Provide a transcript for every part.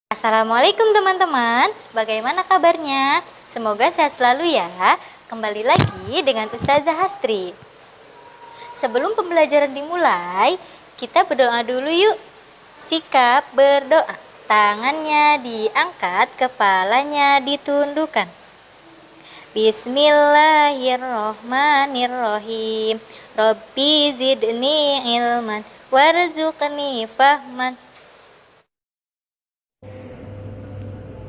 Assalamualaikum teman-teman, bagaimana kabarnya? Semoga sehat selalu ya. Kembali lagi dengan Ustazah Hastri. Sebelum pembelajaran dimulai, kita berdoa dulu yuk. Sikap berdoa, tangannya diangkat, kepalanya ditundukkan. Bismillahirrohmanirrohim. Rabbi zidni ilman warzuqni fahman.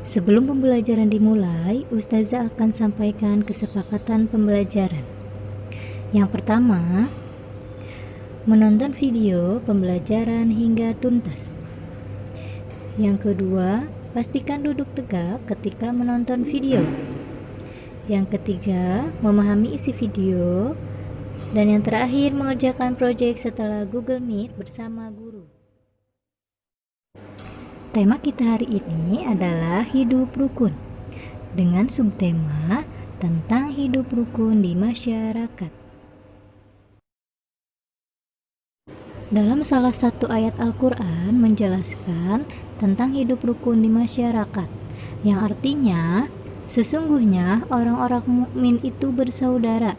Sebelum pembelajaran dimulai, Ustazah akan sampaikan kesepakatan pembelajaran. Yang pertama, menonton video pembelajaran hingga tuntas. Yang kedua, pastikan duduk tegak ketika menonton video. Yang ketiga, memahami isi video. Dan yang terakhir, mengerjakan proyek setelah Google Meet bersama guru. Tema kita hari ini adalah hidup rukun, dengan subtema tentang hidup rukun di masyarakat. Dalam salah satu ayat Al-Quran menjelaskan tentang hidup rukun di masyarakat, yang artinya sesungguhnya orang-orang mukmin itu bersaudara.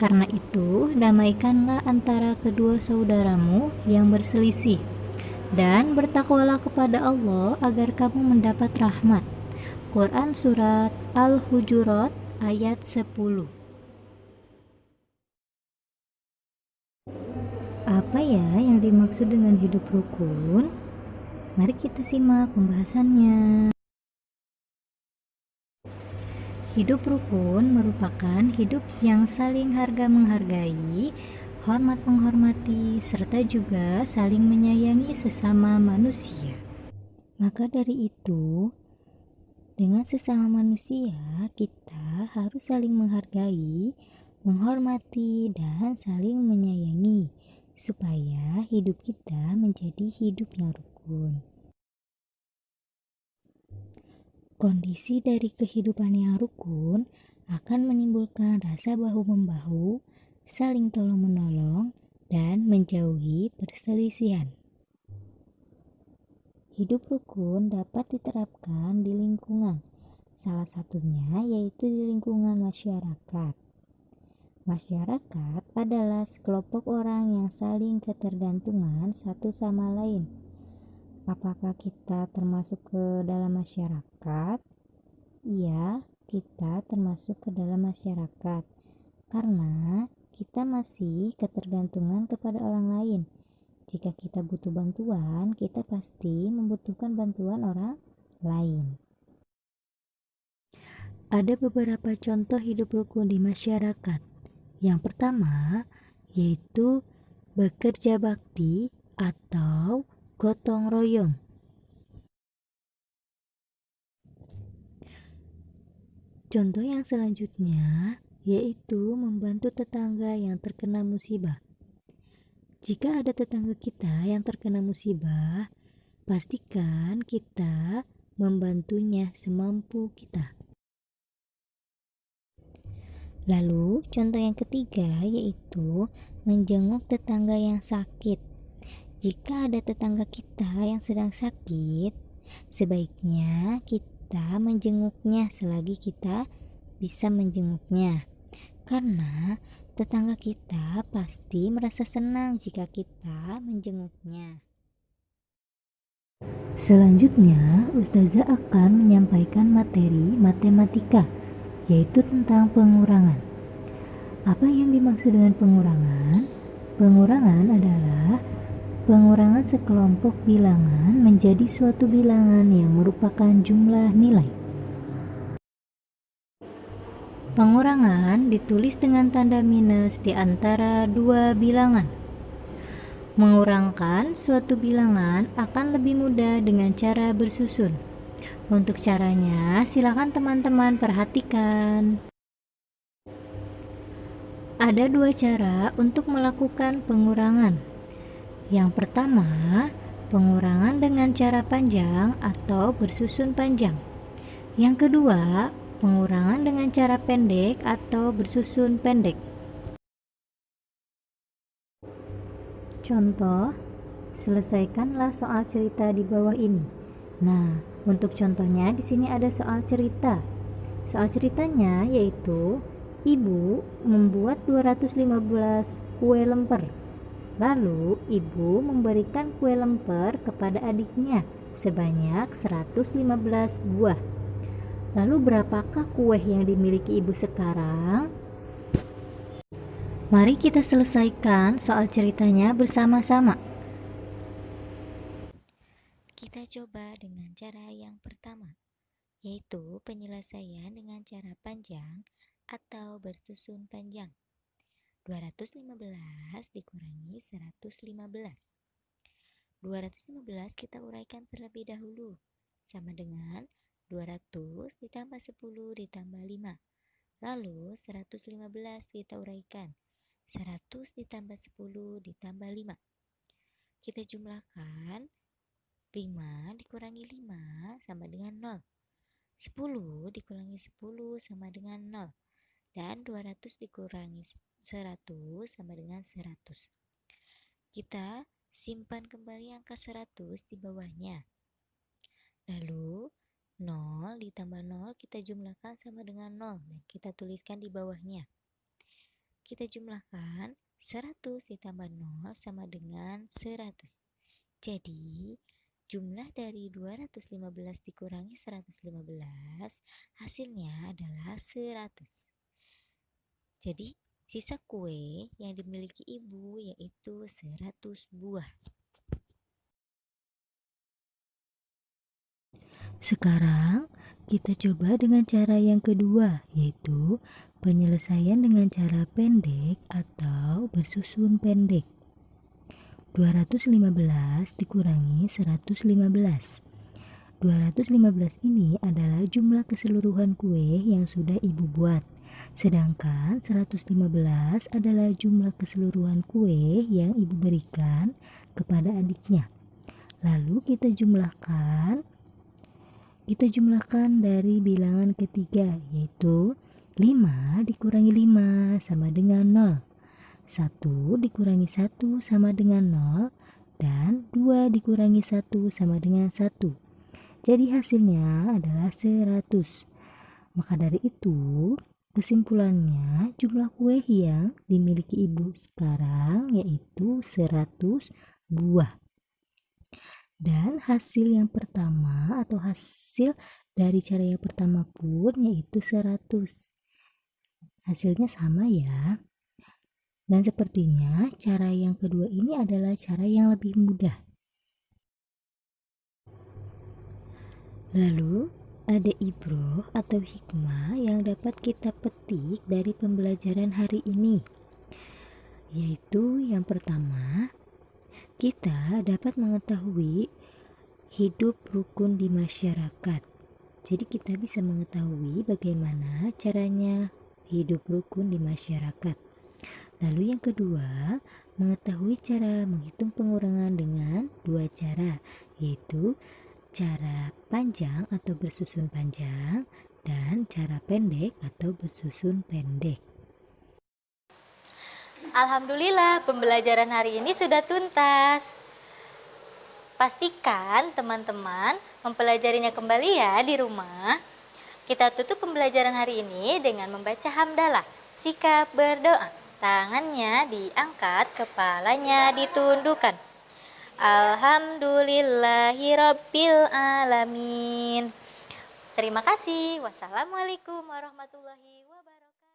Karena itu, damaikanlah antara kedua saudaramu yang berselisih, dan bertakwalah kepada Allah agar kamu mendapat rahmat. Quran Surat Al-Hujurat ayat 10. Apa ya yang dimaksud dengan hidup rukun? Mari kita simak pembahasannya. Hidup rukun merupakan hidup yang saling harga-menghargai, hormat menghormati, serta juga saling menyayangi sesama manusia. Maka dari itu, dengan sesama manusia, kita harus saling menghargai, menghormati, dan saling menyayangi, supaya hidup kita menjadi hidup yang rukun. Kondisi dari kehidupan yang rukun akan menimbulkan rasa bahu-membahu, saling tolong-menolong, dan menjauhi perselisihan. Hidup rukun dapat diterapkan di lingkungan, salah satunya yaitu di lingkungan masyarakat. Masyarakat adalah sekelompok orang yang saling ketergantungan satu sama lain. Apakah kita termasuk ke dalam masyarakat? Iya, kita termasuk ke dalam masyarakat. Karena kita masih ketergantungan kepada orang lain. Jika kita butuh bantuan, kita pasti membutuhkan bantuan orang lain. Ada beberapa contoh hidup rukun di masyarakat. Yang pertama, yaitu bekerja bakti atau gotong royong. Contoh yang selanjutnya yaitu membantu tetangga yang terkena musibah. Jika ada tetangga kita yang terkena musibah, pastikan kita membantunya semampu kita. Lalu, contoh yang ketiga yaitu menjenguk tetangga yang sakit. Jika ada tetangga kita yang sedang sakit, sebaiknya kita menjenguknya selagi kita bisa menjenguknya. Karena tetangga kita pasti merasa senang jika kita menjenguknya. Selanjutnya, Ustazah akan menyampaikan materi matematika, yaitu tentang pengurangan. Apa yang dimaksud dengan pengurangan? Pengurangan adalah pengurangan sekelompok bilangan menjadi suatu bilangan yang merupakan jumlah nilai. Pengurangan ditulis dengan tanda minus di antara dua bilangan. Mengurangkan suatu bilangan akan lebih mudah dengan cara bersusun. Untuk caranya, silakan teman-teman perhatikan. Ada dua cara untuk melakukan pengurangan. Yang pertama, pengurangan dengan cara panjang atau bersusun panjang. Yang kedua, pengurangan dengan cara pendek atau bersusun pendek. Contoh, selesaikanlah soal cerita di bawah ini. Nah, Untuk contohnya di sini ada soal cerita. Soal ceritanya yaitu ibu membuat 215 kue lemper. Lalu ibu memberikan kue lemper kepada adiknya sebanyak 115 buah. Lalu berapakah kue yang dimiliki ibu sekarang? Mari kita selesaikan soal ceritanya bersama-sama. Kita coba dengan cara yang pertama, yaitu penyelesaian dengan cara panjang atau bersusun panjang. 215 dikurangi 115. 215 kita uraikan terlebih dahulu, sama dengan 200 ditambah 10 ditambah 5. Lalu 115 kita uraikan, 100 ditambah 10 ditambah 5. Kita jumlahkan, 5 dikurangi 5 sama dengan 0. 10 dikurangi 10 sama dengan 0. Dan 200 dikurangi 100 sama dengan 100. Kita simpan kembali angka 100 di bawahnya. Lalu 0 ditambah 0 kita jumlahkan sama dengan 0 dan kita tuliskan di bawahnya. Kita jumlahkan 100 ditambah 0 sama dengan 100. Jadi jumlah dari 215 dikurangi 115 hasilnya adalah 100. Jadi sisa kue yang dimiliki ibu yaitu 100 buah. Sekarang kita coba dengan cara yang kedua, yaitu penyelesaian dengan cara pendek atau bersusun pendek. 215 dikurangi 115. 215 ini adalah jumlah keseluruhan kue yang sudah ibu buat. Sedangkan 115 adalah jumlah keseluruhan kue yang ibu berikan kepada adiknya. Lalu kita jumlahkan dari bilangan ketiga, yaitu 5 dikurangi 5 sama dengan 0. 1 dikurangi 1 sama dengan 0. Dan 2 dikurangi 1 sama dengan 1. Jadi hasilnya adalah 100. Maka dari itu, kesimpulannya jumlah kue yang dimiliki ibu sekarang yaitu 100 buah. Dan hasil yang pertama atau hasil dari cara yang pertama pun yaitu 100. Hasilnya sama ya. Dan sepertinya cara yang kedua ini adalah cara yang lebih mudah. Lalu ada ibroh atau hikmah yang dapat kita petik dari pembelajaran hari ini, yaitu yang pertama, kita dapat mengetahui hidup rukun di masyarakat. Jadi kita bisa mengetahui bagaimana caranya hidup rukun di masyarakat. Lalu yang kedua, mengetahui cara menghitung pengurangan dengan dua cara, yaitu cara panjang atau bersusun panjang dan cara pendek atau bersusun pendek. Alhamdulillah, pembelajaran hari ini sudah tuntas. Pastikan teman-teman mempelajarinya kembali ya di rumah. Kita tutup pembelajaran hari ini dengan membaca hamdalah. Sikap berdoa, tangannya diangkat, kepalanya ditundukkan. Alhamdulillahirabbil alamin. Terima kasih. Wassalamualaikum warahmatullahi wabarakatuh.